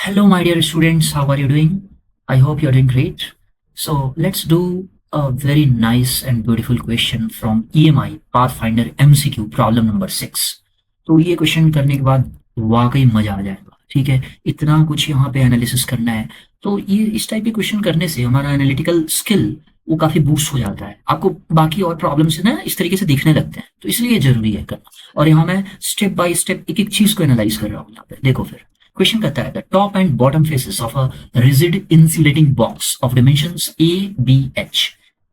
Hello, my dear students. How are you doing? I hope you're doing great. So let's do a very nice and beautiful question from EMI Pathfinder MCQ problem number 6. तो ये question करने के बाद वाकई मजा आ जाएगा। ठीक है, इतना कुछ यहाँ पे एनालिसिस करना है, तो ये इस टाइप के क्वेश्चन करने से हमारा एनालिटिकल स्किल वो काफी बूस्ट हो जाता है। आपको बाकी और प्रॉब्लम्स ना इस तरीके से दिखने लगते हैं, तो इसलिए जरूरी है करना। और यहाँ मैं स्टेप बाय स्टेप एक एक चीज को एनालाइज कर रहा हूँ। यहाँ पे देखो, फिर क्वेश्चन कहता है the top and bottom faces of a rigid insulating box of dimensions A, B, H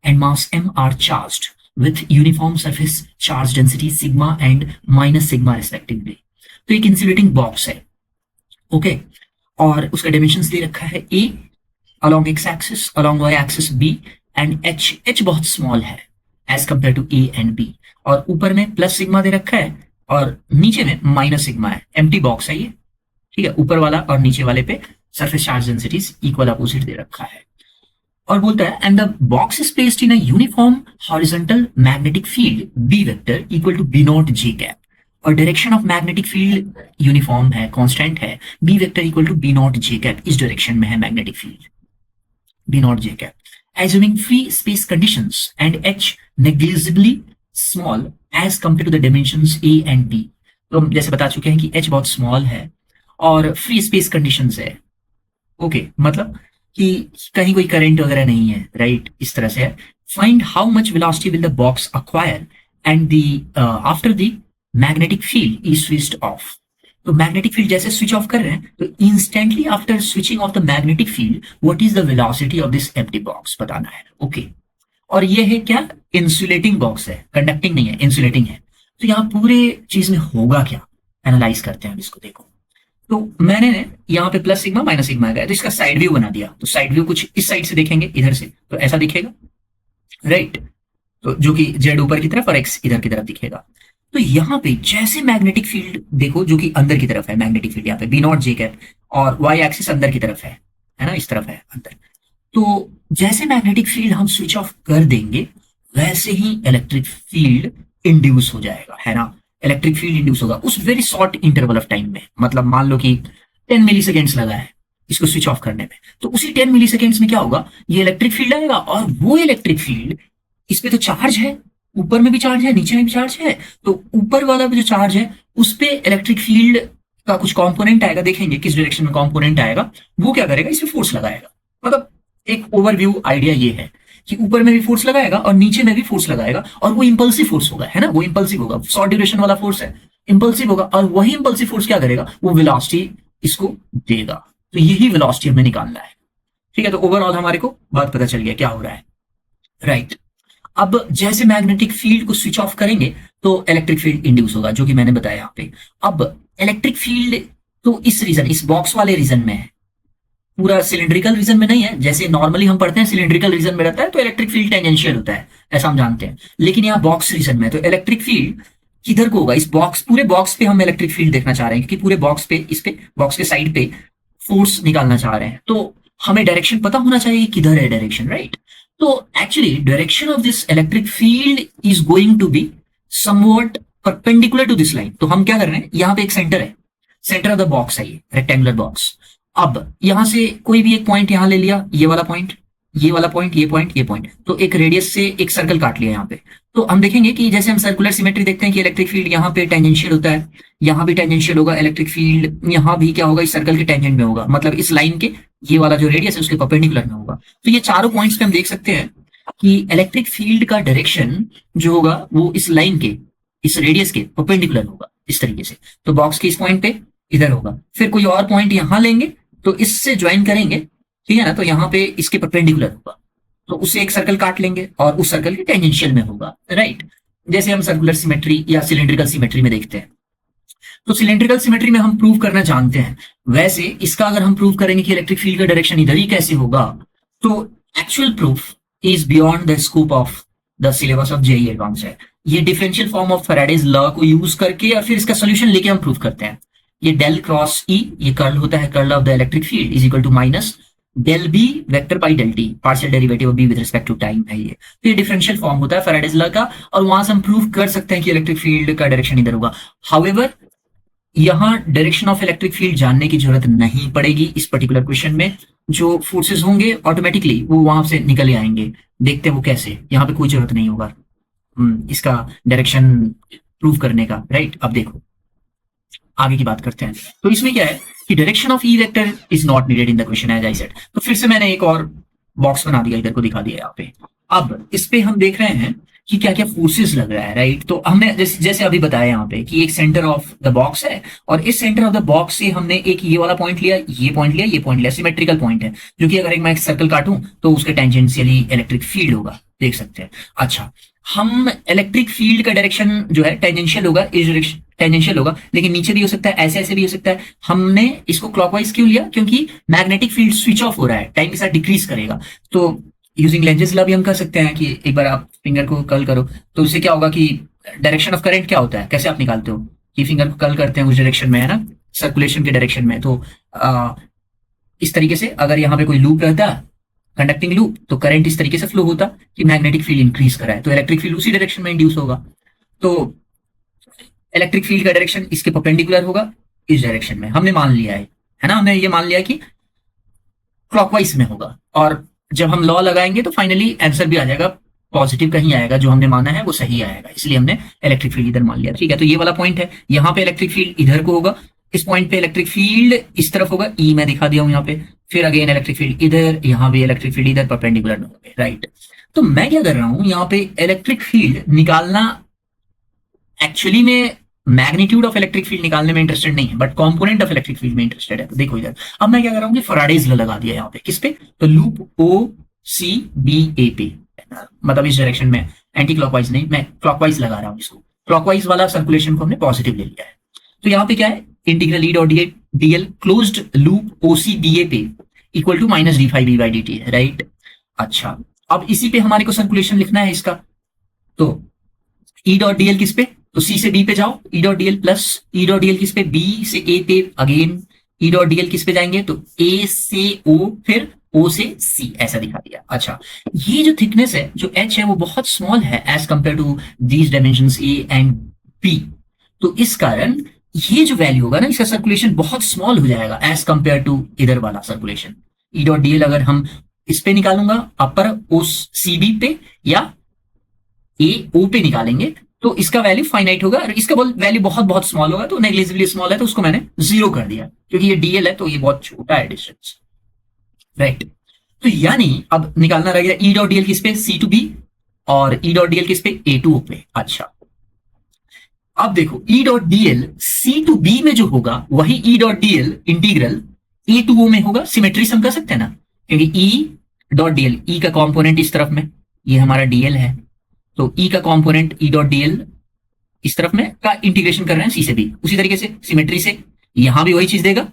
and mass M are charged with uniform surface charge density sigma and minus sigma respectively। तो एक insulating box है, okay, और उसका dimensions दे रखा है A along x axis, along y axis B and H बहुत small है as compare to A and B, और ऊपर में प्लस सिग्मा दे रखा है और नीचे में माइनस सिग्मा है। एम्प्टी बॉक्स है ये, ठीक है। ऊपर वाला और नीचे वाले पे surface charge densities equal opposite दे रखा है, और बोलता है and the box is placed in a uniform horizontal magnetic field B vector equal to B naught J cap, और direction of magnetic field uniform है, कांस्टेंट है। B vector equal to B naught J cap इस direction में है magnetic field B naught J cap, assuming free space conditions and H negligibly small as compared to the dimensions A and B। तो हम जैसे बता चुके हैं कि H बहुत स्मॉल है और फ्री स्पेस कंडीशंस है, ओके, मतलब कि कहीं कोई करंट वगैरह नहीं है, राइट, इस तरह से है। Find how much velocity will the box acquire and the after the magnetic field is switched off. तो मैग्नेटिक फील्ड जैसे स्विच ऑफ कर रहे हैं तो instantly after switching off the magnetic field what is the velocity of this empty box बताना है, okay. और ये है क्या, इंसुलेटिंग बॉक्स है, कंडक्टिंग नहीं है, इंसुलेटिंग है। तो यहाँ पूरे चीज में होगा क्या, एनालाइज करते हैं इसको। देखो, तो मैंने यहाँ पे प्लस सिग्मा माइनस सिग्मा गया, तो इसका साइड व्यू बना दिया। तो साइड व्यू कुछ इस साइड से देखेंगे, इधर से, तो ऐसा दिखेगा, राइट। तो जो कि जेड ऊपर की तरफ और एक्स इधर की तरफ दिखेगा। तो यहाँ पे जैसे मैग्नेटिक फील्ड देखो जो कि अंदर की तरफ है, मैग्नेटिक फील्ड यहाँ पे B नॉट J कैप, और वाई एक्सिस अंदर की तरफ है ना, इस तरफ है अंदर। तो जैसे मैग्नेटिक फील्ड हम स्विच ऑफ कर देंगे वैसे ही इलेक्ट्रिक फील्ड इंड्यूस हो जाएगा, है ना। इलेक्ट्रिक फील्ड इंड्यूस होगा उस very short interval of time में, मतलब मान लो कि 10 मिली सेकेंड्स लगा है इसको स्विच ऑफ करने में, तो उसी 10 मिली सेकेंड्स में क्या होगा, ये इलेक्ट्रिक फील्ड आएगा, और वो इलेक्ट्रिक फील्ड, इस पे तो चार्ज है, ऊपर में भी चार्ज है, नीचे में भी चार्ज है, तो ऊपर वाला जो चार्ज है उस पे इलेक्ट्रिक फील्ड का कुछ कंपोनेंट आएगा, देखेंगे किस डायरेक्शन में कंपोनेंट आएगा, वो क्या करेगा, इस पे फोर्स लगाएगा। मतलब एक ओवरव्यू आइडिया ये है कि ऊपर में भी फोर्स लगाएगा और नीचे में भी फोर्स लगाएगा, और वो इंपल्सिव फोर्स होगा, है ना, वो इंपल्सिव होगा, शॉर्ट ड्यूरेशन वाला फोर्स है, इंपल्सिव होगा, और वही इंपल्सिव फोर्स क्या करेगा, वो वेलोसिटी इसको देगा। तो यही वेलोसिटी हमें निकालना है, ठीक है। तो ओवरऑल हमारे को बात पता चल गया क्या हो रहा है, राइट। अब जैसे मैग्नेटिक फील्ड को स्विच ऑफ करेंगे तो इलेक्ट्रिक फील्ड इंड्यूस होगा, जो कि मैंने बताया यहाँ पे। अब इलेक्ट्रिक फील्ड तो इस रीजन, इस बॉक्स वाले रीजन में है, पूरा सिलिंड्रिकल रीजन में नहीं है। जैसे नॉर्मली हम पढ़ते हैं सिलिंड्रिकल रीजन में रहता है तो इलेक्ट्रिक फील्ड टेंजेंशियल होता है, ऐसा हम जानते हैं। लेकिन यहाँ बॉक्स रीजन में, तो इलेक्ट्रिक फील्ड किधर को होगा, इस बॉक्स, पूरे बॉक्स पे हम इलेक्ट्रिक फील्ड देखना चाह रहे हैं, क्योंकि पूरे बॉक्स पे, इस पे बॉक्स के साइड पे फोर्स निकालना चाह रहे हैं, तो हमें डायरेक्शन पता होना चाहिए किधर है डायरेक्शन, राइट। तो actually direction of this electric field is going to be somewhat perpendicular to this line. तो हम क्या कर रहे हैं, यहाँ पे एक सेंटर है, सेंटर ऑफ द बॉक्स है ये रेक्टेंगुलर बॉक्स। अब यहां से कोई भी एक पॉइंट यहां ले लिया, ये वाला पॉइंट, ये वाला पॉइंट, ये पॉइंट, ये पॉइंट, तो एक रेडियस से एक सर्कल काट लिया यहाँ पे। तो हम देखेंगे कि जैसे हम सर्कुलर सिमेट्री देखते हैं कि इलेक्ट्रिक फील्ड यहाँ पे टेंजेंशियल होता है, यहाँ भी टेंजेंशियल होगा इलेक्ट्रिक फील्ड, यहाँ भी क्या होगा, इस सर्कल के टेंजेंट में होगा, मतलब इस लाइन के ये वाला जो रेडियस है उसके परपेंडिकुलर में होगा। तो ये चारों पॉइंट्स पे हम देख सकते हैं कि इलेक्ट्रिक फील्ड का डायरेक्शन जो होगा वो इस लाइन के, इस रेडियस के परपेंडिकुलर होगा, इस तरीके से। तो बॉक्स के इस पॉइंट पे इधर होगा, फिर कोई और पॉइंट यहां लेंगे तो इससे ज्वाइन करेंगे, ठीक है ना, तो यहाँ पे इसके परपेंडिकुलर होगा, तो उससे एक सर्कल काट लेंगे और उस सर्कल के टेंजेंशियल में होगा, राइट। जैसे हम सर्कुलर सिमेट्री या सिलिंड्रिकल सिमेट्री में देखते हैं, तो सिलिंड्रिकल सिमेट्री में हम प्रूव करना जानते हैं, वैसे इसका अगर हम प्रूव करेंगे कि इलेक्ट्रिक फील्ड का डायरेक्शन इधर ही कैसे होगा, तो actual proof is beyond the scope of the syllabus of JEE advance है। ये differential form of Faraday's law को यूज करके या फिर इसका सोल्यूशन लेके हम प्रूव करते हैं। ये डेल क्रॉस ई, ये कर्ल होता है, curl of the electric field is equal to minus del B vector by del t, partial derivative of B with respect to time है ये। तो ये डिफरेंशियल फॉर्म होता है फैराडेज लॉ का, और वहां से हम प्रूव कर सकते हैं कि इलेक्ट्रिक फील्ड का डायरेक्शन इधर होगा। हाउएवर यहाँ डायरेक्शन ऑफ इलेक्ट्रिक फील्ड जानने की जरूरत नहीं पड़ेगी इस पर्टिकुलर क्वेश्चन में। जो फोर्सेस होंगे ऑटोमेटिकली वो वहां से निकल ही आएंगे। देखते हैं वो कैसे, यहाँ पे कोई जरूरत नहीं होगा इसका डायरेक्शन प्रूव करने का, राइट। अब देखो आगे की बात करते हैं। तो इसमें क्या है कि direction of E vector is not needed in the question as I said. तो फिर से मैंने एक और बॉक्स बना दिया, इधर को दिखा दिया यहाँ पे। अब इस पे हम देख रहे हैं कि क्या क्या फोर्सेस लग रहा है, राइट। तो हमने जैसे अभी बताया यहाँ पे कि एक सेंटर ऑफ द बॉक्स है, और इस सेंटर ऑफ द बॉक्स से हमने एक ये वाला पॉइंट लिया, ये पॉइंट लिया, ये पॉइंट लिया, सिमेट्रिकल पॉइंट है, जो कि अगर मैं एक सर्कल काटूं तो उसके टेंजेंशियली इलेक्ट्रिक फील्ड होगा, देख सकते हैं। अच्छा, हम इलेक्ट्रिक फील्ड का डायरेक्शन जो है टेंजेंशियल होगा, इस डायरेक्शन टेंजेंशियल होगा, लेकिन नीचे भी हो सकता है, ऐसे ऐसे भी हो सकता है। हमने इसको क्लॉकवाइज क्यों लिया? क्योंकि मैग्नेटिक फील्ड स्विच ऑफ हो रहा है, टाइम के साथ डिक्रीज करेगा। तो यूजिंग लेंजेस लॉ भी हम कर सकते हैं कि एक बार आप फिंगर को कर्ल करो तो उससे क्या होगा कि डायरेक्शन ऑफ करंट क्या होता है, कैसे आप निकालते हो कि फिंगर को कर्ल करते हैं उस डायरेक्शन में, है ना, सर्कुलेशन के डायरेक्शन में। तो इस तरीके से अगर यहाँ पे कोई लूप रहता, कंडक्टिंग लूप, तो करंट इस तरीके से फ्लो होता कि मैग्नेटिक फील्ड इंक्रीज करा है, तो इलेक्ट्रिक फील्ड उसी डायरेक्शन में इंड्यूस होगा। तो इलेक्ट्रिक फील्ड का डायरेक्शन इसके परपेंडिकुलर होगा, इस डायरेक्शन में हमने मान लिया है ना, हमने ये मान लिया कि क्लॉकवाइज में होगा। और जब हम लॉ लगाएंगे तो फाइनली आंसर भी आ जाएगा, पॉजिटिव कहीं आएगा, जो हमने माना है वो सही आएगा, इसलिए हमने इलेक्ट्रिक फील्ड इधर मान लिया। ठीक है, तो ये वाला पॉइंट है, यहाँ पे इलेक्ट्रिक फील्ड इधर को होगा, इस पॉइंट पे इलेक्ट्रिक फील्ड इस तरफ होगा, ई मैं दिखा दिया हूं यहाँ पे। फिर अगेन इलेक्ट्रिक फील्ड इधर, यहाँ भी इलेक्ट्रिक फील्ड इधर, परपेंडिकुलर होंगे, राइट। तो मैं क्या कर रहा हूं यहाँ पे, इलेक्ट्रिक फील्ड निकालना एक्चुअली में मैग्नीट्यूड ऑफ इलेक्ट्रिक फील्ड निकालने में इंटरेस्टेड नहीं है, but component of electric field में इंटरेस्टेड है। तो देखो इधर, अब मैं क्या कर रहा हूँ कि फैराडेज लॉ लगा दिया यहाँ पे, किस पे? तो loop O C B A पे, मतलब इस डायरेक्शन में, एंटी क्लॉकवाइज नहीं, मैं क्लॉकवाइज लगा रहा हूँ इसको। क्लॉकवाइज वाला सर्कुलेशन को हमने पॉजिटिव ले लिया है। तो यहाँ पे क्या है, integral E dot dl closed loop O C B A पे equal to minus d five B by d t है, राइट। अच्छा, अब इसी पे हमारे को सर्कुलेशन लिखना है इसका। तो ई डॉट डीएल किस पे? तो सी से बी पे जाओ, ई डॉट डीएल प्लस ई डॉट डीएल किस पे? बी से ए पे, अगेन ई डॉट डीएल किस पे जाएंगे? तो ए से ओ, फिर ओ से सी, ऐसा दिखा दिया। अच्छा, ये जो थिकनेस है, जो एच है, वो बहुत स्मॉल है as compare to these dimensions a and b. तो इस कारण ये जो वैल्यू होगा ना, इसका सर्कुलेशन बहुत स्मॉल हो जाएगा एज कंपेयर टू इधर वाला सर्कुलेशन। ई डॉट डीएल अगर हम इस पे निकालूंगा, अपर ओ सी बी पे या ए ओ पे निकालेंगे, तो इसका वैल्यू फाइनाइट होगा, और इसका वैल्यू बहुत बहुत स्मॉल होगा। तो नेग्लिजिबली स्मॉल है, तो उसको मैंने जीरो कर दिया, क्योंकि ये डीएल है तो ये बहुत छोटा है डिस्टेंस, राइट। तो यानी अब निकालना रह गया ई डॉट डीएल किस पे? सी टू बी, और ई डॉट डीएल किस पे? ए टू ओ पे। अच्छा, अब देखो E dot dl C to B में जो होगा वही E dot dl integral A to O में होगा। सिमेट्री से हम कर सकते हैं ना, क्योंकि ई डॉट डीएल, ई का कॉम्पोनेंट इस तरफ में, ये हमारा डीएल है, तो ई का कंपोनेंट ई डॉट डीएल इस तरफ में का इंटीग्रेशन कर रहे हैं सी से बी। उसी तरीके से सिमेट्री से यहां भी वही चीज देगा,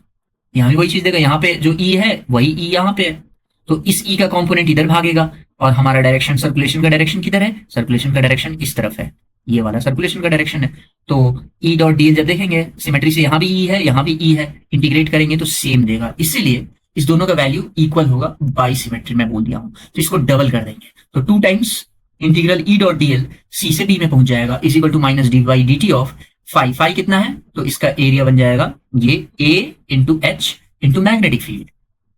यहां भी वही चीज देगा। यहाँ पे जो ई है वही ई यहाँ पे है, तो इस ई का कंपोनेंट इधर भागेगा, और हमारा डायरेक्शन, सर्कुलेशन का डायरेक्शन किधर है? सर्कुलेशन का डायरेक्शन इस तरफ है, ये वाला सर्कुलेशन का डायरेक्शन है। तो ई डॉट डीएल जब देखेंगे सिमेट्री से, यहाँ भी ई है, यहाँ भी ई है, इंटीग्रेट करेंगे तो सेम देगा, इसीलिए इस दोनों का वैल्यू इक्वल होगा बाई सिमेट्री, मैं बोल दिया हूं। तो इसको डबल कर देंगे, तो 2 times integral E dot dl सी से बी में पहुंच जाएगा, is equal to minus d by d t of phi. Phi कितना है? तो इसका एरिया बन जाएगा ये A into H into magnetic field,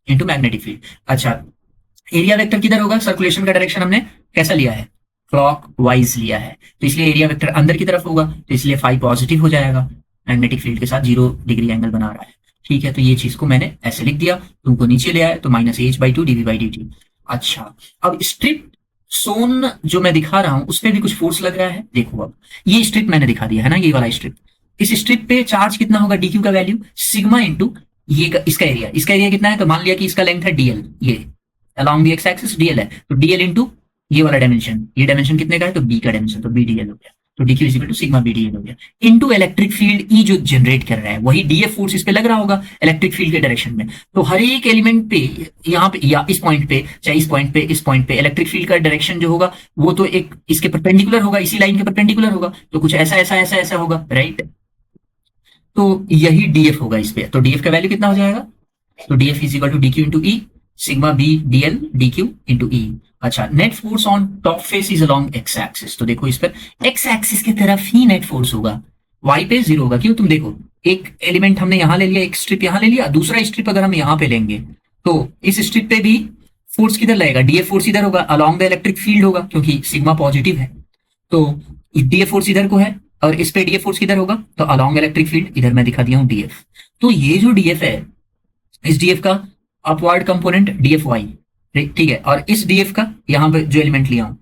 into magnetic field. अच्छा, एरिया वेक्टर किधर होगा? सर्कुलेशन का डायरेक्शन हमने कैसा लिया है? क्लॉक वाइज लिया है, तो इसलिए एरिया वेक्टर अंदर की तरफ होगा, तो इसलिए फाई पॉजिटिव हो जाएगा, मैग्नेटिक फील्ड के साथ 0 डिग्री एंगल बना रहा है। ठीक है, तो ये चीज को मैंने ऐसे लिख दिया, तुमको नीचे ले आया तो minus H by two d v by d t. अच्छा, अब स्ट्रिप सोन जो मैं दिखा रहा हूं उस पर भी कुछ फोर्स लग रहा है। देखो, अब ये स्ट्रिप मैंने दिखा दिया है ना, ये वाला स्ट्रिप, इस स्ट्रिप पे चार्ज कितना होगा? डी क्यू का वैल्यू सिग्मा इंटू ये इसका एरिया, इसका एरिया कितना है? तो मान लिया कि इसका लेंथ है डीएल, ये along the x axis DL है, तो डीएल इंटू ये वाला डायमेंशन, ये डायमेंशन कितने का है? तो बी का डायमेंशन, तो बी डीएल हो गया, तो d q is equal to sigma B dl हो गया, इनटू इलेक्ट्रिक फील्ड ई जो जनरेट कर रहा है, वही डीएफ फोर्स इस पे लग रहा होगा इलेक्ट्रिक फील्ड के डायरेक्शन में। तो हर एक एलिमेंट पे, यहाँ पे या इस पॉइंट पे, चाहे इस पॉइंट पे, इस पॉइंट पे, इलेक्ट्रिक फील्ड का डायरेक्शन जो होगा वो तो एक इसके परपेंडिकुलर होगा, इसी लाइन के परपेंडिकुलर होगा, तो कुछ ऐसा ऐसा ऐसा ऐसा होगा, राइट। तो यही डीएफ होगा इस पे, तो डीएफ का वैल्यू कितना हो जाएगा? तो dF is equal to d q into E sigma B dl d q into E. अच्छा, net force on top face is along x axis, तो देखो इस पर एक्स एक्सिस की तरफ ही नेट फोर्स होगा, वाई पे 0 होगा। क्यों? तुम देखो, एक एलिमेंट हमने यहाँ ले लिया, एक स्ट्रिप यहाँ ले लिया, दूसरा स्ट्रिप अगर हम यहाँ पे लेंगे तो इस स्ट्रिप पे भी फोर्स किधर लगेगा? डीएफ फोर्स इधर होगा, अलोंग द इलेक्ट्रिक फील्ड होगा, क्योंकि सिग्मा पॉजिटिव है। तो डीएफ फोर्स इधर को है और इस पे डीएफ फोर्स किधर होगा? तो अलोंग इलेक्ट्रिक फील्ड, इधर मैं दिखा दिया हूँ डीएफ। तो ये जो डीएफ है, इस डीएफ का अपवर्ड कंपोनेंट डीएफ वाई, ठीक है, और इस डीएफ का यहाँ पे जो एलिमेंट लिया हूँ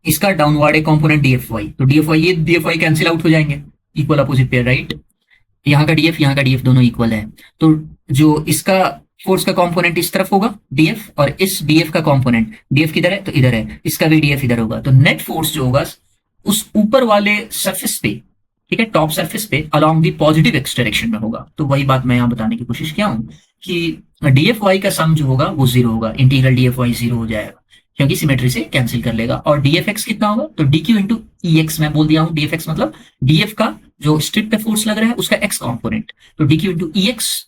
इसका डाउनवर्ड एक कंपोनेंट डीएफ वाई, तो डीएफ वाई, ये डीएफ वाई कैंसिल आउट हो जाएंगे, इक्वल अपोजिट पेयर, राइट। यहाँ का डीएफ दोनों इक्वल है, तो जो इसका फोर्स का कंपोनेंट इस तरफ होगा डीएफ, और इस डीएफ का कंपोनेंट, डीएफ किधर है? तो इधर है, इसका भी डीएफ इधर होगा। तो नेट फोर्स जो होगा उस ऊपर वाले सरफेस पे, ठीक है, टॉप सरफेस पे along the positive x direction में होगा। तो वही बात मैं यहाँ बताने की कोशिश किया हूँ कि डीएफ वाई का सम जो होगा वो 0 होगा, इंटीग्रल डीएफ वाई 0 हो जाएगा, क्योंकि सिमेट्री से कैंसिल कर लेगा। और डीएफ एक्स कितना होगा? तो d q into E x, मैं बोल दिया हूँ डीएफ एक्स मतलब डीएफ का जो स्ट्रिप पे फोर्स लग रहा है उसका एक्स कॉम्पोनेंट, तो d q into E x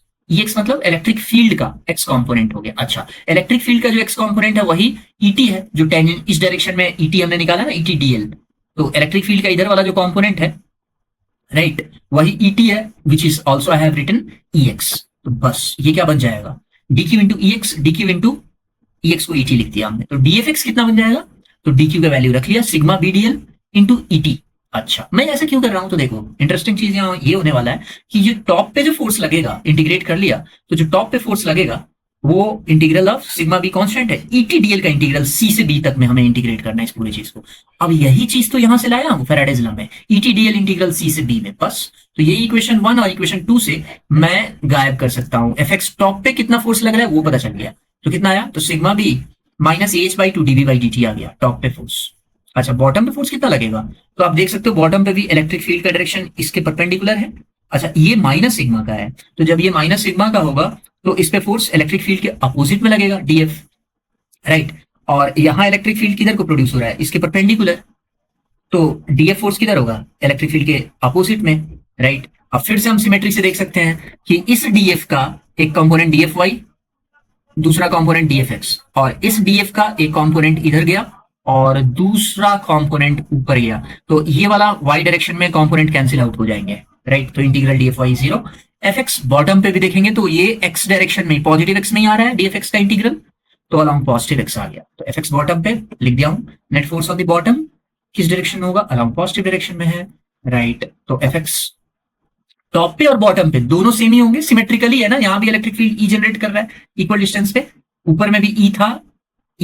मतलब इलेक्ट्रिक फील्ड का एक्स कॉम्पोनेंट हो गया। अच्छा, इलेक्ट्रिक फील्ड का जो एक्स कॉम्पोनेंट है वही ईटी है, जो टेंजेंट इस डायरेक्शन में ईटी हमने निकाला ना, ईटी डीएल, तो इलेक्ट्रिक फील्ड का इधर वाला जो कॉम्पोनेंट है, राइट, वही ईटी है, which is also I have written E x. तो बस ये क्या बन जाएगा? D q into E x, d q into E x को ईटी लिख दिया हमने, तो डीएफ एक्स कितना बन जाएगा? तो डी क्यू का वैल्यू रख लिया, sigma B dl into ET. अच्छा, मैं ऐसा क्यों कर रहा हूं? तो देखो, इंटरेस्टिंग चीज यहाँ ये होने वाला है कि ये टॉप पे जो फोर्स लगेगा, इंटीग्रेट कर लिया, तो जो टॉप पे फोर्स लगेगा वो integral of sigma be constant है, ईटी डीएल का इंटीग्रल सी से बी तक में हमें इंटीग्रेट करना है इस पूरी चीज को। अब यही चीज तो यहां से लाया हूं फैराडेज लॉ में, ईटी डीएल इंटीग्रल सी से बी में, बस। तो ये इक्वेशन 1 और इक्वेशन 2 से मैं गायब कर सकता हूं। एफ एक्स टॉप पे कितना फोर्स लग रहा है वो पता चल गया, तो कितना आया? तो sigma B minus H by two dV by d t आ गया टॉप पे फोर्स। अच्छा, बॉटम पे फोर्स कितना लगेगा? तो आप देख सकते हो बॉटम पे भी इलेक्ट्रिक फील्ड का डायरेक्शन इसके परपेंडिकुलर है। अच्छा, ये माइनस सिग्मा का है, तो जब ये माइनस सिग्मा का होगा तो इस पे फोर्स इलेक्ट्रिक फील्ड के अपोजिट में लगेगा, डीएफ, राइट। और यहां इलेक्ट्रिक फील्ड किधर को प्रोड्यूस हो रहा है? इसके परपेंडिकुलर, तो डीएफ फोर्स किधर होगा? इलेक्ट्रिक फील्ड के अपोजिट में, राइट। अब फिर से हम सिमेट्री से देख सकते हैं कि इस डीएफ का एक कंपोनेंट डीएफ वाई, दूसरा कंपोनेंट डीएफ एक्स, और इस डीएफ का एक कंपोनेंट इधर गया और दूसरा कंपोनेंट ऊपर गया, तो ये वाला वाई डायरेक्शन में कंपोनेंट कैंसिल आउट हो जाएंगे, राइट। तो integral dF y 0। F x bottom पे भी देखेंगे तो ये एक्स डायरेक्शन में, पॉजिटिव एक्स में ही आ रहा है डीएफ एक्स का इंटीग्रल, तो अलॉन्ग पॉजिटिव एक्स आ गया। तो एफ एक्स बॉटम पे लिख दिया हूं, net force on the bottom किस डायरेक्शन में होगा? अलॉन्ग पॉजिटिव डायरेक्शन में है, राइट। तो एफ एक्स टॉप पे और बॉटम पे दोनों सेम ही होंगे, सिमेट्रिकली है ना, यहां भी इलेक्ट्रिक फील्ड ई जनरेट कर रहा है इक्वल डिस्टेंस पे, ऊपर में भी ई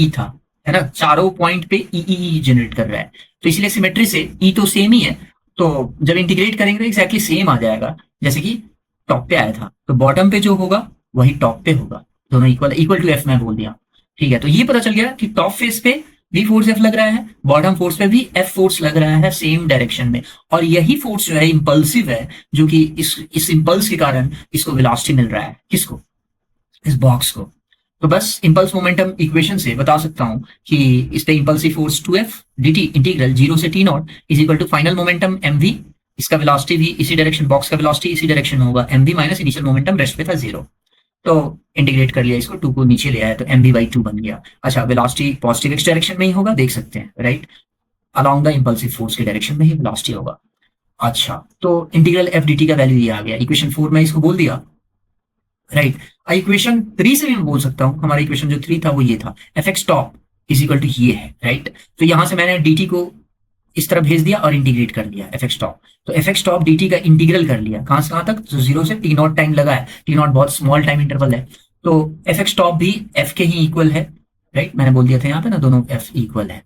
था है ना, चारों पॉइंट पे ई जनरेट कर रहा है, तो इसलिए सिमेट्री से ई तो सेम ही है, तो जब इंटीग्रेट करेंगे तो एक्जैक्टली सेम आ जाएगा जैसे कि टॉप पे आया था। तो बॉटम पे जो होगा वही टॉप पे होगा, दोनों इक्वल टू एफ में बोल दिया, ठीक है। तो ये पता चल गया कि टॉप फेस पे भी फोर्स एफ लग रहा है, बॉटम फोर्स पे भी एफ फोर्स लग रहा है सेम डायरेक्शन में, और यही फोर्स जो है इम्पल्सिव है, जो कि इस इम्पल्स के कारण इसको वेलोसिटी मिल रहा है, किसको? इस बॉक्स को। तो बस इंपल्स मोमेंटम इक्वेशन से बता सकता हूं कि इस पे impulsive force 2f dt integral 0 से t nought is equal to final momentum mv, इसका वेलोसिटी भी इसी डायरेक्शन, बॉक्स का वेलोसिटी इसी डायरेक्शन में होगा, mv minus initial momentum rest पे था 0, तो इंटीग्रेट कर लिया इसको, 2 को नीचे ले आया तो mv बाई 2 बन गया। अच्छा, वेलोसिटी पॉजिटिव एक्स डायरेक्शन में ही होगा, देख सकते हैं, right, along the impulsive force के डायरेक्शन में ही वेलोसिटी होगा। अच्छा, तो इंटीग्रल एफ dt का वैल्यू ये आ गया, इक्वेशन 4 में इसको बोल दिया, राइट। इक्वेशन 3 से भी मैं बोल सकता हूं, हमारा इक्वेशन जो 3 था वो ये था, F x top is equal to ये है, राइट। तो यहां से मैंने dt को इस तरह भेज दिया और इंटीग्रेट कर लिया एफ एक्स टॉप, तो एफ एक्स टॉप dt का इंटीग्रल कर लिया, कहां से कहां तक? तो 0 से टी नॉट टाइम लगा है, टी नॉट बहुत स्मॉल टाइम इंटरवल है, तो एफ एक्स टॉप भी एफ के ही इक्वल है, राइट, मैंने बोल दिया था यहाँ पे ना, दोनों एफ इक्वल है,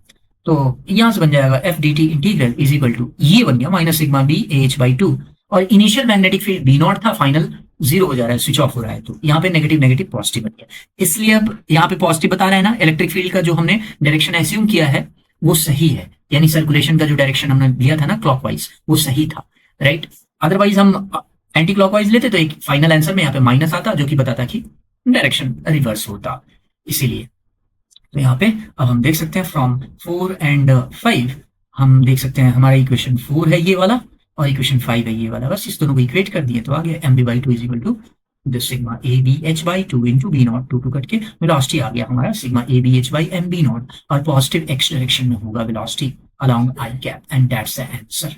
तो यहां से बन जाएगा F dt integral is equal to ये बन गया minus sigma b h by 2, और initial magnetic field b nought था, फाइनल 0 हो जा रहा है, स्विच ऑफ हो रहा है, तो यहाँ पे नेगेटिव नेगेटिव पॉजिटिव बन गया, इसलिए अब यहाँ पे पॉजिटिव बता रहा है ना, इलेक्ट्रिक फील्ड का जो हमने डायरेक्शन एज्यूम किया है वो सही है, यानी सर्कुलेशन का जो डायरेक्शन हमने लिया था ना क्लॉकवाइज, वो सही था, राइट। अदरवाइज हम एंटी क्लॉकवाइज लेते तो एक फाइनल आंसर में यहाँ पे माइनस आता, जो कि बताता कि डायरेक्शन रिवर्स होता, इसीलिए। तो यहाँ पे अब हम देख सकते हैं फ्रॉम 4 एंड 5 हम देख सकते हैं हमारा इक्वेशन 4 है ये वाला और इक्वेशन 5 है ये वाला, बस इस दोनों को इक्वेट कर दिए तो आ गया mb by 2 is equal to this sigma a b h by 2 into b nought, 2 cut के वेलोसिटी आ गया हमारा sigma a b h by m b nought, और पॉजिटिव एक्स डायरेक्शन में होगा velocity along i cap, and that's the answer.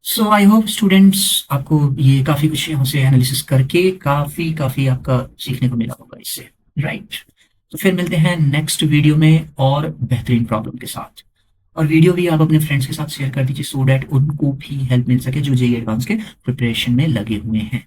So I hope students आपको ये काफ़ी कुछ यहाँ से एनालिसिस करके काफ़ी आपका सीखने को मिला होगा इससे, राइट? तो फिर मिलते हैं नेक्स्ट वीडियो में और बेहतरीन प्रॉब्लम के साथ। और वीडियो भी आप अपने फ्रेंड्स के साथ शेयर कर दीजिए सो दैट उनको भी हेल्प मिल सके जो जेईई एडवांस के प्रिपरेशन में लगे हुए हैं।